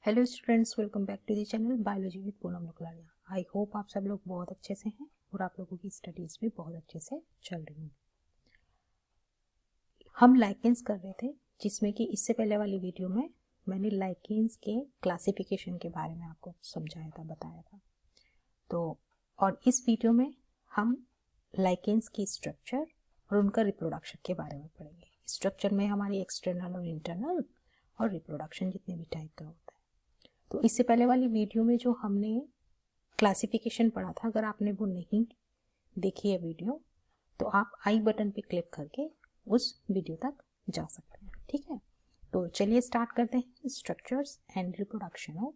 Hello students, welcome back to the channel biology with Poonam Lukladia. I hope आप सब लोग बहुत अच्छे से हैं और आप लोगों की स्टडीज भी बहुत अच्छे से चल रही हैं। हम लाइकेंस कर रहे थे, जिसमें कि इससे पहले वाली वीडियो में मैंने लाइकेंस के क्लासिफिकेशन के बारे में आपको समझाया था, बताया था। तो और इस वीडियो में हम लाइकेंस की स्ट्रक्चर और उनका रिप्रोडक्शन के बारे में पढ़ेंगे। स्ट्रक्चर में हमारी एक्सटर्नल और इंटरनल और रिप्रोडक्शन जितने भी टाइप का होता है। तो इससे पहले वाली वीडियो में जो हमने क्लासिफिकेशन पढ़ा था, अगर आपने वो नहीं देखी है वीडियो, तो आप आई बटन पे क्लिक करके उस वीडियो तक जा सकते हैं। ठीक है, तो चलिए स्टार्ट करते हैं। Structures and reproduction of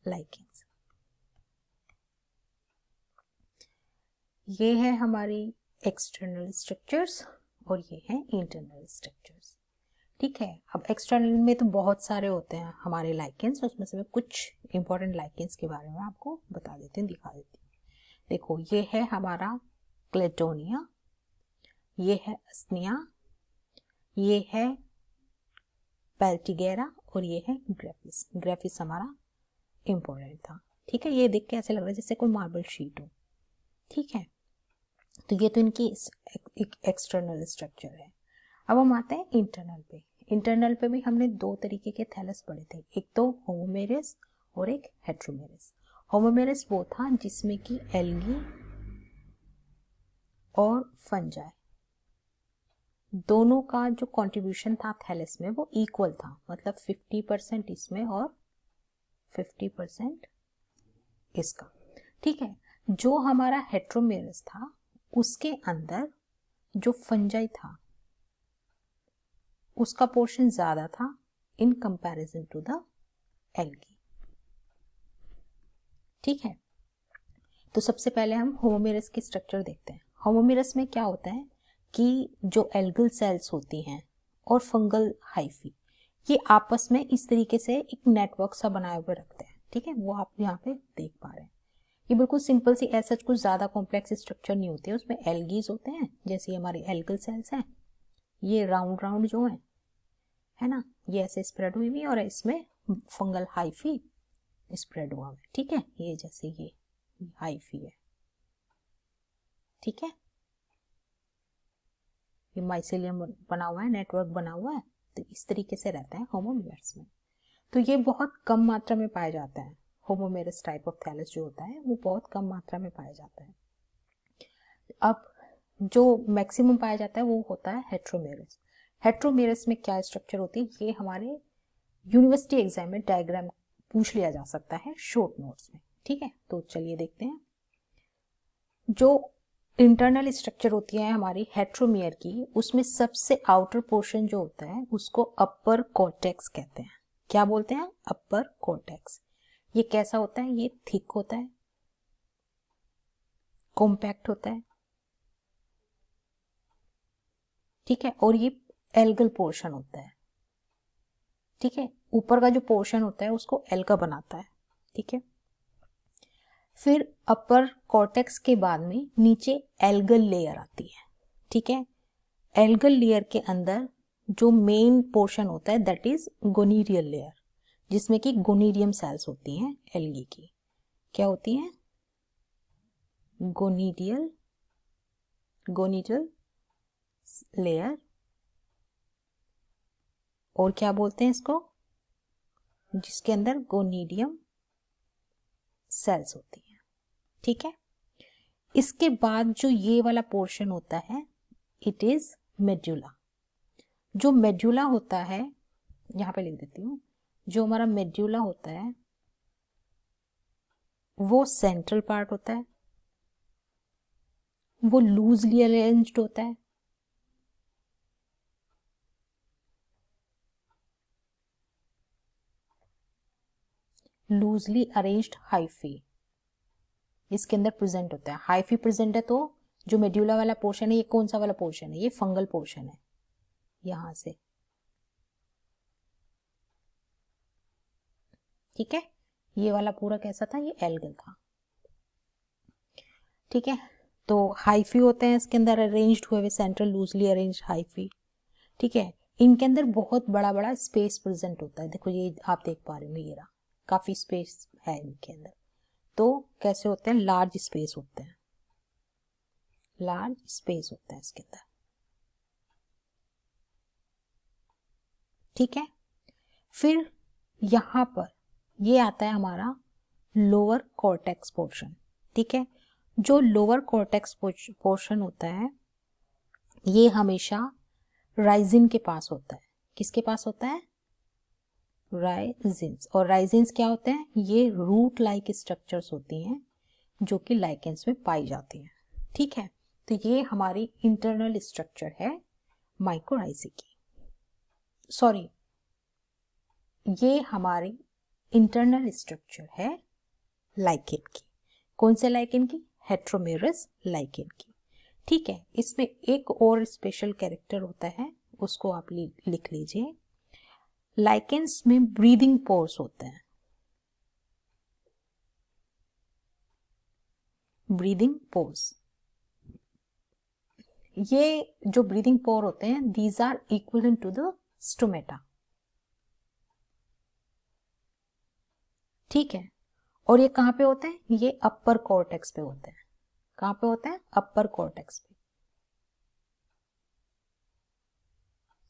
lichens. ये है हमारी एक्सटर्नल स्ट्रक्चर्स और ये है इंटरनल स्ट्रक्चर्स। ठीक है, अब एक्सटर्नल में तो बहुत सारे होते हैं हमारे लाइकेंस, उसमें से मैं कुछ इंपॉर्टेंट लाइकेंस के बारे में आपको बता देती हूँ, दिखा देती हूँ। देखो, ये है हमारा क्लेटोनिया, ये है अस्निया, ये है पेल्टिगेरा और ये है ग्रेफिस। ग्रेफिस हमारा इंपॉर्टेंट था। ठीक है, ये देख के ऐसे लग रहा है जैसे कोई मार्बल शीट हो। ठीक है, तो ये तो इनकी एक्सटर्नल स्ट्रक्चर है। अब हम आते हैं इंटरनल पे। इंटरनल पे भी हमने दो तरीके के थैलस पढ़े थे, एक तो होमोमेरस और एक हेट्रोमेरस। होमोमेरस वो था जिसमें कि एल्गी और फंजाई दोनों का जो कंट्रीब्यूशन था थैलस में वो इक्वल था, मतलब 50% इसमें और 50% इसका। ठीक है, जो हमारा हेट्रोमेरस था उसके अंदर जो फंजाई था उसका पोर्शन ज्यादा था in comparison to the algae. ठीक है, तो सबसे पहले हम होमोमेरस की स्ट्रक्चर देखते हैं। होमोमेरस में क्या होता है कि जो एल्गल सेल्स होती हैं और फंगल हाइफी, ये आपस में इस तरीके से एक नेटवर्क सा बनाए हुए रखते हैं। ठीक है, वो आप यहाँ पे देख पा रहे हैं। ये बिल्कुल सिंपल सी, ऐसा कुछ ज्यादा कॉम्प्लेक्स स्ट्रक्चर नहीं होती है। उसमें एल्गीज होते हैं, जैसे ये हमारे एल्गल सेल्स हैं, ये राउंड राउंड जो है ना, ये ऐसे स्प्रेड हुई हुई, और इसमें फंगल हाइफी स्प्रेड हुआ है। ठीक है, ये जैसे ये हाइफी है। ठीक है, ये माइसेलियम बना हुआ है, नेटवर्क बना हुआ है, तो इस तरीके से रहता है होमोमेरस में। तो ये बहुत कम मात्रा में पाया जाता है। होमोमेरस टाइप ऑफ थैलस जो होता है वो बहुत कम मात्रा में पाया जाता है। अब जो मैक्सिमम पाया जाता है वो होता है हेट्रोमेरस। हेट्रोमेरस में क्या स्ट्रक्चर होती है, ये हमारे यूनिवर्सिटी एग्जाम में डायग्राम पूछ लिया जा सकता है शॉर्ट नोट्स में। ठीक है, तो चलिए देखते हैं। जो इंटरनल स्ट्रक्चर होती है हमारी हेट्रोमियर की, उसमें सबसे आउटर पोर्शन जो होता है उसको अपर कॉर्टेक्स कहते हैं। क्या बोलते हैं? अपर कॉर्टेक्स। ये कैसा होता है? ये थिक होता है, कॉम्पैक्ट होता है। ठीक है, और ये एल्गल पोर्शन होता है। ठीक है, ऊपर का जो पोर्शन होता है उसको एल्गा बनाता है। ठीक है, फिर अपर कॉर्टेक्स के बाद में नीचे एल्गल लेयर आती है। ठीक है, एल्गल लेयर के अंदर जो मेन पोर्शन होता है दैट इज गोनीडियल लेयर, जिसमें कि गोनीडियम सेल्स होती हैं एल्गी की। क्या होती हैं? गोनीडियल लेयर। और क्या बोलते हैं इसको? जिसके अंदर गोनीडियम सेल्स होती हैं। ठीक है, इसके बाद जो ये वाला पोर्शन होता है इट इज मेड्यूला। जो मेड्यूला होता है, यहां पे लिख देती हूँ, जो हमारा मेड्यूला होता है वो सेंट्रल पार्ट होता है, वो लूजली अरेंज्ड होता है। लूजली अरेंज्ड हाइफी इसके अंदर प्रेजेंट होता है। हाइफी प्रेजेंट है तो जो मेड्यूला वाला पोर्शन है, ये कौन सा वाला पोर्शन है? ये फंगल पोर्शन है, यहां से। ठीक है, ये वाला पूरा कैसा था? ये एल्गल था। ठीक है, तो हाइफी होते हैं इसके अंदर अरेंज्ड हुए हुए, सेंट्रल लूजली अरेंज्ड हाइफी। ठीक है, इनके अंदर बहुत बड़ा बड़ा स्पेस प्रेजेंट होता है। देखो ये आप देख पा रहे हो, ये रहा, काफी स्पेस है इनके अंदर। तो कैसे होते हैं, लार्ज स्पेस होते हैं, लार्ज स्पेस होता है इसके अंदर। ठीक है, फिर यहां पर ये आता है हमारा लोअर कॉर्टेक्स पोर्शन। ठीक है, जो लोअर कॉर्टेक्स पोर्शन होता है ये हमेशा राइजिन के पास होता है। किसके पास होता है, राइजिन्स। और राइजिन्स क्या होते हैं, ये रूट लाइक स्ट्रक्चर्स होती हैं जो कि लाइकेंस में पाई जाती हैं। ठीक है, तो ये हमारी इंटरनल स्ट्रक्चर है माइकोराइजी की, सॉरी ये हमारी इंटरनल स्ट्रक्चर है लाइकेन की। कौन से लाइकेन की, हेट्रोमेरस लाइकेन की। ठीक है, इसमें एक और स्पेशल कैरेक्टर होता है, उसको आप लिख लीजिए। लाइकेंस में ब्रीदिंग पोर्स होते हैं, ब्रीदिंग पोर्स। ये जो ब्रीदिंग पोर होते हैं these are equivalent to the stomata. ठीक है, और ये कहां पे होते हैं, ये अपर कॉर्टेक्स पे होते हैं। कहां पे होते हैं, अपर कॉर्टेक्स पे।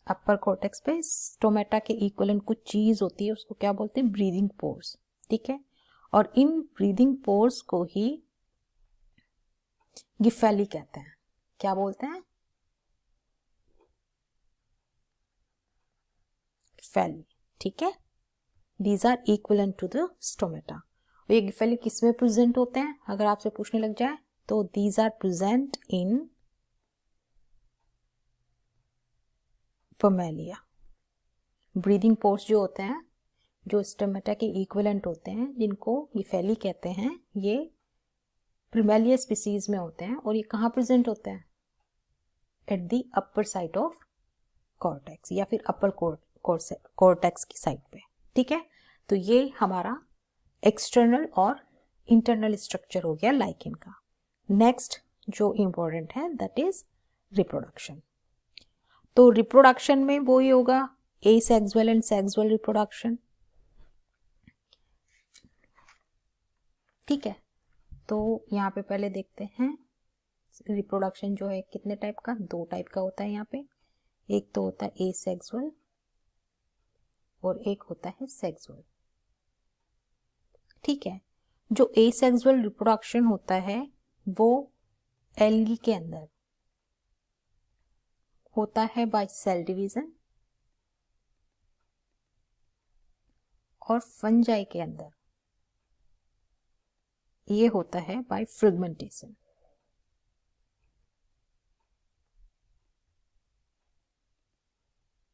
अपर कॉर्टेक्स पे स्टोमेटा के इक्विवेलेंट कुछ चीज होती है, उसको क्या बोलते हैं, ब्रीदिंग पोर्स। ठीक है, और इन ब्रीदिंग पोर्स को ही गिफेली कहते हैं। क्या बोलते हैं, गिफेली। ठीक है, these are equivalent to the stomata. ये गिफेली किस में प्रेजेंट होते हैं, अगर आपसे पूछने लग जाए तो these are present in Parmelia. Breathing pores जो होते हैं, जो स्टोमेटा के इक्विवेलेंट होते हैं, जिनको गिफेली कहते हैं, ये प्रिमेलिया स्पीसीज में होते हैं। और ये कहाँ प्रेजेंट होते हैं, at the upper side of cortex, या फिर अपर कॉर्टेक्स की साइड पे। ठीक है, तो ये हमारा एक्सटर्नल और इंटरनल स्ट्रक्चर हो गया लाइकेन का। नेक्स्ट जो इंपॉर्टेंट है दैट इज रिप्रोडक्शन। तो रिप्रोडक्शन में वो ही होगा एसेक्सुअल एंड सेक्सुअल रिप्रोडक्शन। ठीक है, तो यहाँ पे पहले देखते हैं रिप्रोडक्शन जो है कितने टाइप का, दो टाइप का होता है यहाँ पे। एक तो होता है एसेक्सुअल और एक होता है सेक्सुअल। ठीक है, जो एसेक्सुअल रिप्रोडक्शन होता है वो एल्गी के अंदर होता है बाय सेल डिवीजन, और फंजाई के अंदर ये होता है बाय फ्रेगमेंटेशन।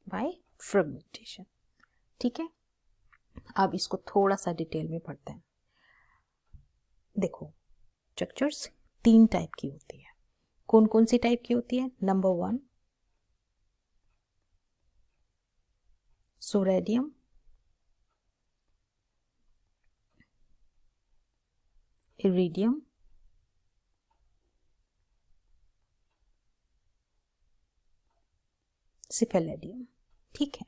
By fragmentation. ठीक है, अब इसको थोड़ा सा डिटेल में पढ़ते हैं। देखो, स्ट्रक्चर्स तीन टाइप की होती है। कौन कौन सी टाइप की होती है, नंबर 1 सोरेडियम, इरिडियम, सिफेलेडियम। ठीक है,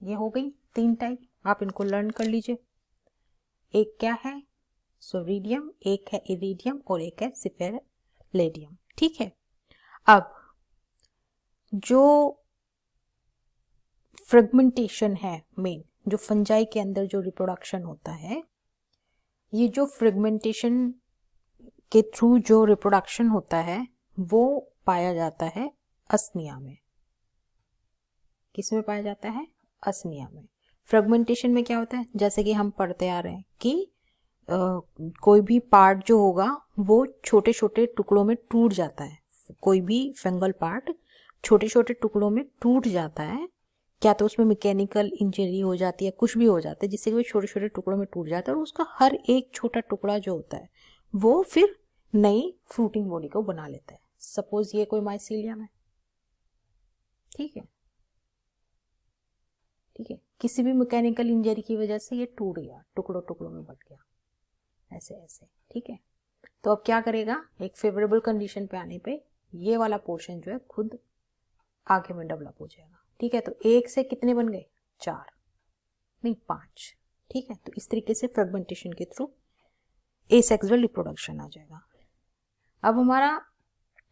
ये हो गई तीन टाइप, आप इनको लर्न कर लीजिए। एक क्या है, सोरिडियम, एक है इरिडियम और एक है सिफेलेडियम। ठीक है, अब जो फ्रेगमेंटेशन है मेन, जो फंजाई के अंदर जो रिप्रोडक्शन होता है, ये जो फ्रेगमेंटेशन के थ्रू जो रिप्रोडक्शन होता है वो पाया जाता है अस्निया में। किस में पाया जाता है, अस्निया में। फ्रेगमेंटेशन में क्या होता है, जैसे कि हम पढ़ते आ रहे हैं कि कोई भी पार्ट जो होगा वो छोटे छोटे टुकड़ों में टूट जाता है। कोई भी फंगल पार्ट छोटे छोटे टुकड़ों में टूट जाता है, क्या तो उसमें मैकेनिकल इंजरी हो जाती है, कुछ भी हो जाता है जिससे कि वो छोटे छोटे टुकड़ों में टूट जाता है, और उसका हर एक छोटा टुकड़ा जो होता है वो फिर नई फ्रूटिंग बॉडी को बना लेता है। सपोज ये कोई माइसीलियम है, ठीक है, ठीक है, किसी भी मैकेनिकल इंजरी की वजह से ये टूट गया, टुकड़ों टुकड़ों में बट गया, ऐसे ऐसे, ठीक है। तो अब क्या करेगा, एक फेवरेबल कंडीशन पे आने पे ये वाला पोर्शन जो है खुद आगे में डेवलप हो जाएगा, ठीक है। तो एक से कितने बन गए, 4 नहीं 5, ठीक है। तो इस तरीके से फ्रेगमेंटेशन के थ्रू एसेक्सुअल रिप्रोडक्शन आ जाएगा। अब हमारा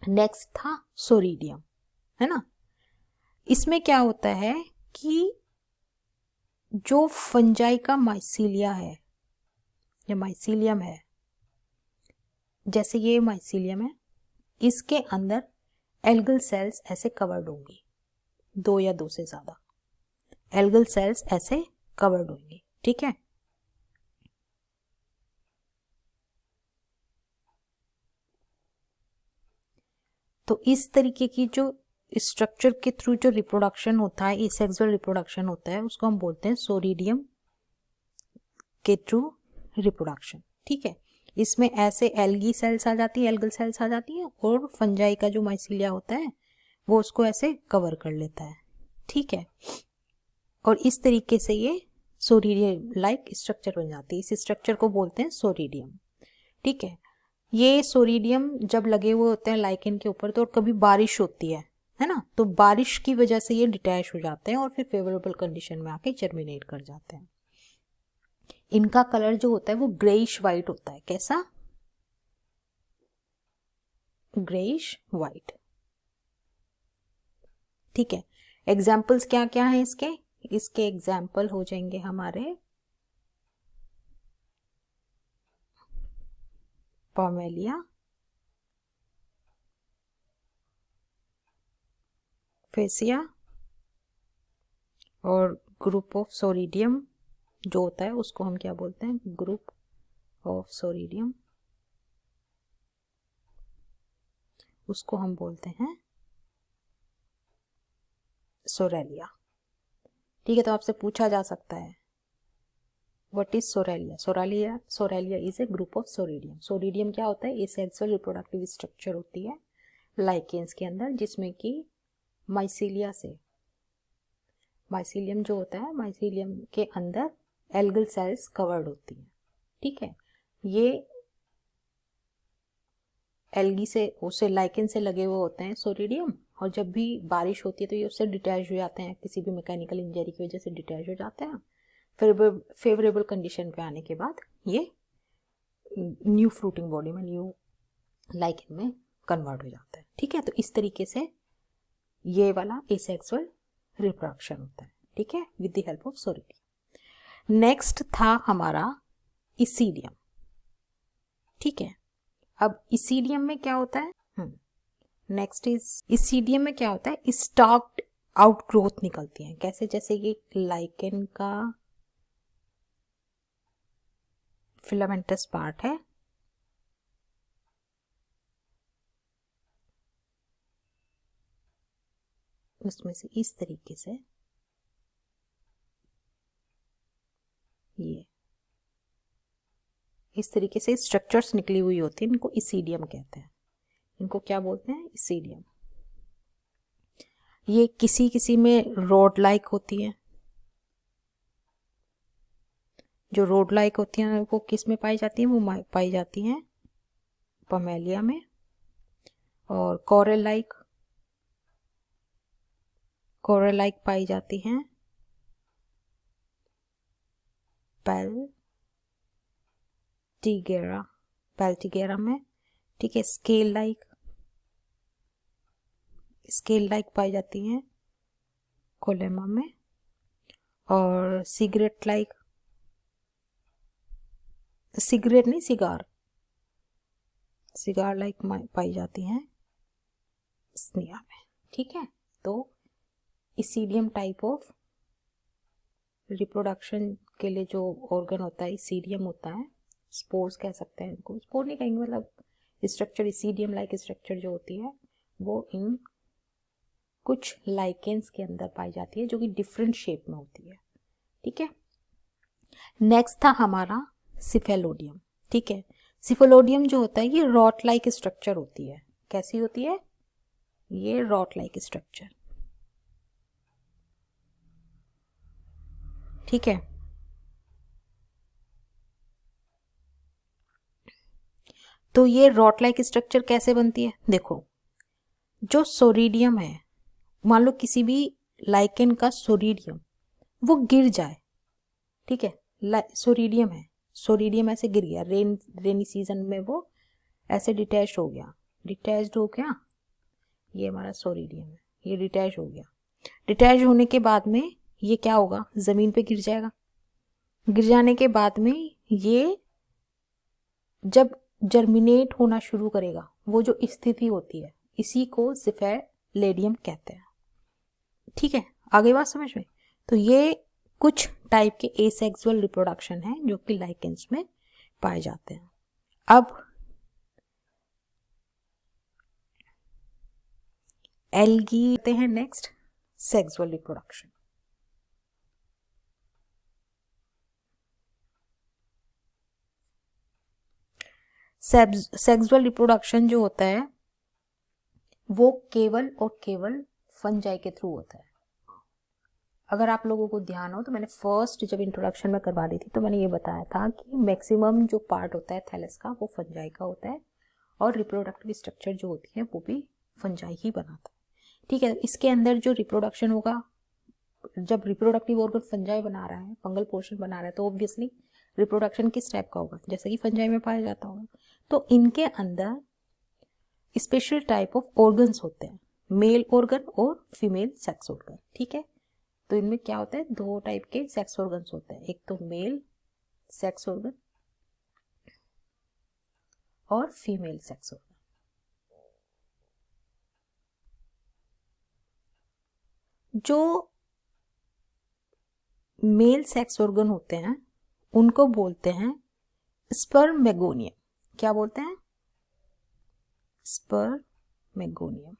नेक्स्ट था सोरिडियम, है ना। इसमें क्या होता है कि जो फंजाई का माइसीलिया है या माइसीलियम है, जैसे ये माइसीलियम है, इसके अंदर एल्गल सेल्स ऐसे कवर्ड होंगी, 2 या 2 से ज्यादा एल्गल सेल्स ऐसे कवर्ड होंगी, ठीक है। तो इस तरीके की जो स्ट्रक्चर के थ्रू जो रिप्रोडक्शन होता है, एसेक्सुअल रिप्रोडक्शन होता है, उसको हम बोलते हैं सोरिडियम के थ्रू रिप्रोडक्शन, ठीक है। इसमें ऐसे एल्गी सेल्स आ जाती है, एल्गल सेल्स आ जाती है, और फंजाई का जो माइसीलिया होता है वो उसको ऐसे कवर कर लेता है, ठीक है। और इस तरीके से ये सोरिडियम लाइक स्ट्रक्चर बन जाती है। इस स्ट्रक्चर को बोलते हैं सोरिडियम, ठीक है। ये सोरिडियम जब लगे हुए होते हैं लाइकेन के ऊपर, तो कभी बारिश होती है ना, तो बारिश की वजह से ये डिटैच हो जाते हैं और फिर फेवरेबल कंडीशन में आके जर्मिनेट कर जाते हैं। इनका कलर जो होता है वो ग्रेइश वाइट होता है, कैसा, ग्रेइश वाइट, ठीक है। एग्जाम्पल्स क्या क्या है इसके, इसके एग्जाम्पल हो जाएंगे हमारे पॉमेलिया, फेसिया, और ग्रुप ऑफ सोरिडियम जो होता है उसको हम क्या बोलते हैं, ग्रुप ऑफ सोरिडियम, उसको हम बोलते हैं सोरेलिया, ठीक है। तो आपसे पूछा जा सकता है what is soredia. Soredia is a group of soredium. Soredium क्या होता है, एसेक्सुअल रिप्रोडक्टिव स्ट्रक्चर होती है लाइकेन्स के अंदर, जिसमें कि माइसीलिया से, माइसीलियम जो होता है, माइसीलियम के अंदर एल्गल सेल्स कवर्ड होती है, ठीक है। ये एल्गी से, उसे लाइकेन से लगे हुए होते हैं सोरिडियम, और जब भी बारिश होती है तो ये उससे डिटैच हो जाते हैं, किसी भी मैकेनिकल इंजरी की वजह से डिटैच हो जाते हैं। फिर फेवरेबल कंडीशन पे आने के बाद ये न्यू फ्रूटिंग बॉडी में, न्यू लाइकेन में कन्वर्ट हो जाता है, ठीक है। तो इस तरीके से ये वाला एसेक्सुअल रिप्रोडक्शन होता है, ठीक है, with the help of soredium. Next था हमारा इसीडियम, ठीक है। अब इसीडियम में क्या होता है, नेक्स्ट इज इसीडियम में क्या होता है, स्टॉक्ड आउट ग्रोथ निकलती है, कैसे, जैसे ये लाइकेन का फिलामेंटस पार्ट है, उसमें से इस तरीके से ये इस तरीके से स्ट्रक्चर्स निकली हुई होती है, इनको इसीडियम कहते हैं। इनको क्या बोलते हैं, इसीडियम। ये किसी किसी में रोड लाइक होती है, जो रोड लाइक होती हैं वो किस में पाई जाती हैं, वो पाई जाती हैं पमेलिया में, और कोरल लाइक पाई जाती हैं पेल्टिगेरा में, ठीक है। स्केल लाइक पाई जाती हैं कोलेमा में, और सिगरेट नहीं, सिगार लाइक पाई जाती हैं स्निया में, ठीक है। तो इसीडियम टाइप ऑफ रिप्रोडक्शन के लिए जो ऑर्गन होता है इसीडियम होता है, स्पोर्स कह सकते हैं इनको, स्पोर नहीं कहेंगे, मतलब स्ट्रक्चर, इसीडियम लाइक स्ट्रक्चर जो होती है वो इन कुछ लाइकेन्स के अंदर पाई जाती है, जो कि डिफरेंट शेप में होती है, ठीक है। नेक्स्ट था हमारा सिफेलोडियम, ठीक है। सिफेलोडियम जो होता है ये रॉट लाइक स्ट्रक्चर होती है, कैसी होती है, ये रॉट लाइक स्ट्रक्चर, ठीक है। तो ये रॉट लाइक स्ट्रक्चर कैसे बनती है, देखो जो सोरीडियम है, मान लो किसी भी लाइकेन का सोरीडियम वो गिर जाए, ठीक है, सोरीडियम है, सोरीडियम ऐसे गिर गया, रेनी सीजन में वो ऐसे डिटैच हो गया, डिटैच्ड हो गया, ये हमारा सोरीडियम है, ये डिटैच हो गया, डिटैच होने के बाद में ये क्या होगा, जमीन पे गिर जाएगा, गिर जाने के बाद में ये जब जर्मिनेट होना शुरू करेगा, वो जो स्थिति होती है इसी को जिफेलेडियम कहते हैं, ठीक है, आगे बात समझ में। तो ये कुछ टाइप के एसेक्सुअल रिप्रोडक्शन है जो कि लाइकेंस में पाए जाते हैं। अब एल्गी आते हैं next, sexual reproduction. Sexual reproduction जो होता है वो केवल और केवल फंजाई के थ्रू होता है। अगर आप लोगों को ध्यान हो तो मैंने फर्स्ट जब इंट्रोडक्शन में करवा रही थी तो मैंने ये बताया था कि मैक्सिमम जो पार्ट होता है थैलस का वो फंजाई का होता है और रिप्रोडक्टिव स्ट्रक्चर जो होती है वो भी फंजाई ही बनाता है, ठीक है। इसके अंदर जो रिप्रोडक्शन होगा, जब रिप्रोडक्टिव ऑर्गन फंजाई बना रहा है, फंगल पोर्शन बना रहा है, तो ऑब्वियसली रिप्रोडक्शन किस टाइप का होगा, जैसे कि फंजाई में पाया जाता होगा। तो इनके अंदर स्पेशल टाइप ऑफ ऑर्गन्स होते हैं, मेल ऑर्गन और फीमेल सेक्स ऑर्गन, ठीक है। तो इनमें क्या होता है, दो टाइप के सेक्स ऑर्गन्स होते हैं, एक तो मेल सेक्स ऑर्गन और फीमेल सेक्स ऑर्गन। जो मेल सेक्स ऑर्गन होते हैं उनको बोलते हैं स्पर्मेगोनियम। क्या बोलते हैं, स्पर्मेगोनियम,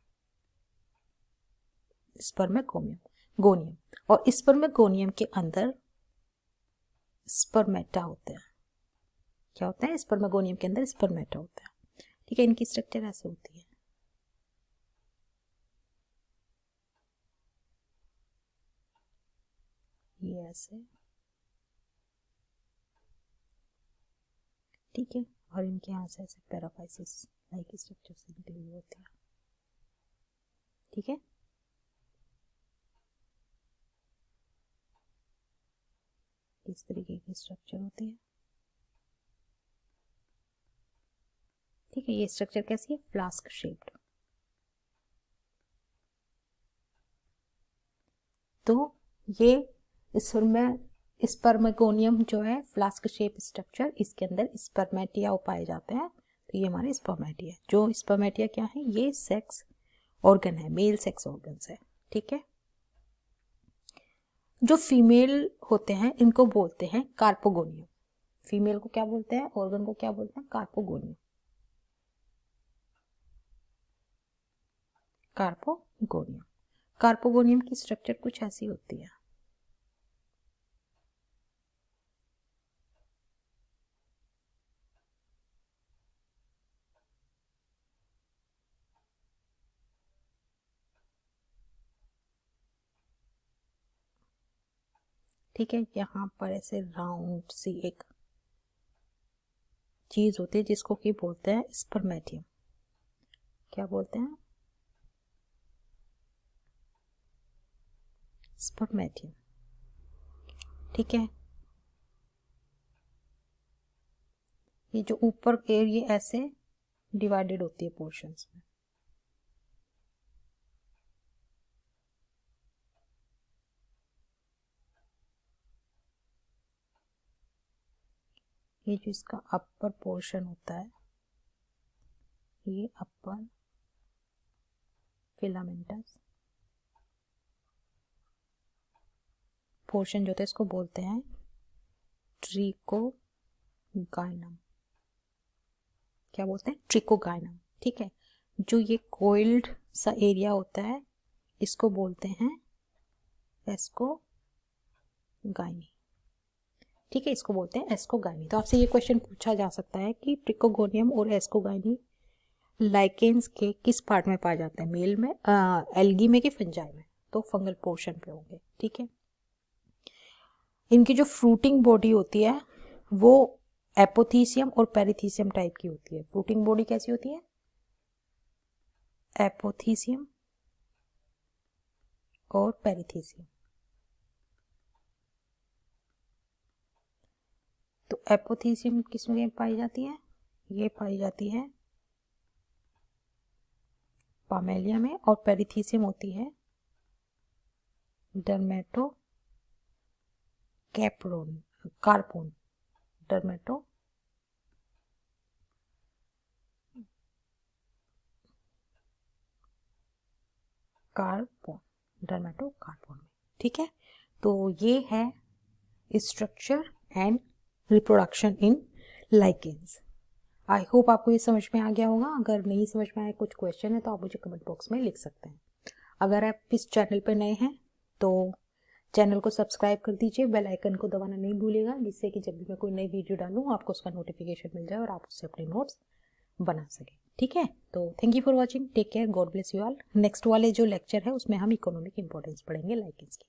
स्पर्मेगोनियम। और स्पर्मेगोनियम के अंदर स्पर्मेटा होते हैं। क्या होता है, स्पर्मेगोनियम के अंदर स्पर्मेटा होता है, ठीक है। इनकी स्ट्रक्चर ऐसे होती है, ये ऐसे, ठीक है, और इनके यहाँ से ऐसे पैराफाइसिस लाइक स्ट्रक्चर से निकली हुई होती है, ठीक है। इस तरीके की स्ट्रक्चर होती है, ठीक है। ये स्ट्रक्चर कैसी है, फ्लास्क शेप्ड। तो ये स्पर्मेगोनियम जो है फ्लास्क शेप स्ट्रक्चर, इसके अंदर स्पर्मेटिया पाए जाते हैं। तो ये हमारे स्पर्मेटिया, जो स्पर्मेटिया क्या है, ये सेक्स ऑर्गन है, मेल सेक्स ऑर्गन्स है, ठीक है। जो फीमेल होते हैं इनको बोलते हैं कार्पोगोनियम। फीमेल को क्या बोलते हैं, ऑर्गन को क्या बोलते हैं, कार्पोगोनियम, कार्पोगोनियम। कार्पोगोनियम की स्ट्रक्चर कुछ ऐसी होती है, ठीक है। यहाँ पर ऐसे राउंड सी एक चीज होती है जिसको कि बोलते हैं स्पर्मेटियम। क्या बोलते हैं, स्पर्मेटियम, ठीक है। ये जो ऊपर के ये ऐसे डिवाइडेड होती है पोर्शंस में, ये जो इसका अपर पोर्शन होता है, ये अपर फिलामेंटस पोर्शन जो होता है इसको बोलते हैं ट्रिकोगाइनम। क्या बोलते हैं, ट्रिकोगाइनम, ठीक है। जो ये कोइल्ड सा एरिया होता है इसको बोलते हैं एस्कोगाइनी, ठीक है, इसको बोलते हैं एस्कोगाइनी। तो आपसे ये क्वेश्चन पूछा जा सकता है कि ट्रिकोगोनियम और एस्कोगाइनी लाइकेंस के किस पार्ट में पाया जाता है, मेल में, एल्गी में कि फंजाई में, तो फंगल पोर्शन पे होंगे, ठीक है। इनकी जो फ्रूटिंग बॉडी होती है वो एपोथीसियम और पेरिथीसियम टाइप की होती है। फ्रूटिंग बॉडी कैसी होती है? एपोथीसियम और पेरिथीसियम। तो एपोथीसियम किसमें पाई जाती है? ये पाई जाती है पामेलिया में, और पेरिथीसियम होती है डर्मेटो कैप्रोन कार्पोन डर्मेटो कार्पोन डर्मेटो कार्पोन में। ठीक है, तो ये है structure and reproduction in lichens. I hope आपको ये समझ में आ गया होगा। अगर नहीं समझ में आया, कुछ क्वेश्चन है, तो आप मुझे कमेंट बॉक्स में लिख सकते हैं। अगर आप इस चैनल पर नए हैं तो चैनल को सब्सक्राइब कर दीजिए, बेल आइकन को दबाना नहीं भूलिएगा, जिससे कि जब भी मैं कोई नई वीडियो डालूँ आपको उसका नोटिफिकेशन मिल जाए और आप उससे अपने नोट्स बना सकें। ठीक है, तो thank you for watching, take care, God bless you all. Next वाले जो लेक्चर है उसमें हम इकोनॉमिक इंपॉर्टेंस पढ़ेंगे लाइकेंस की।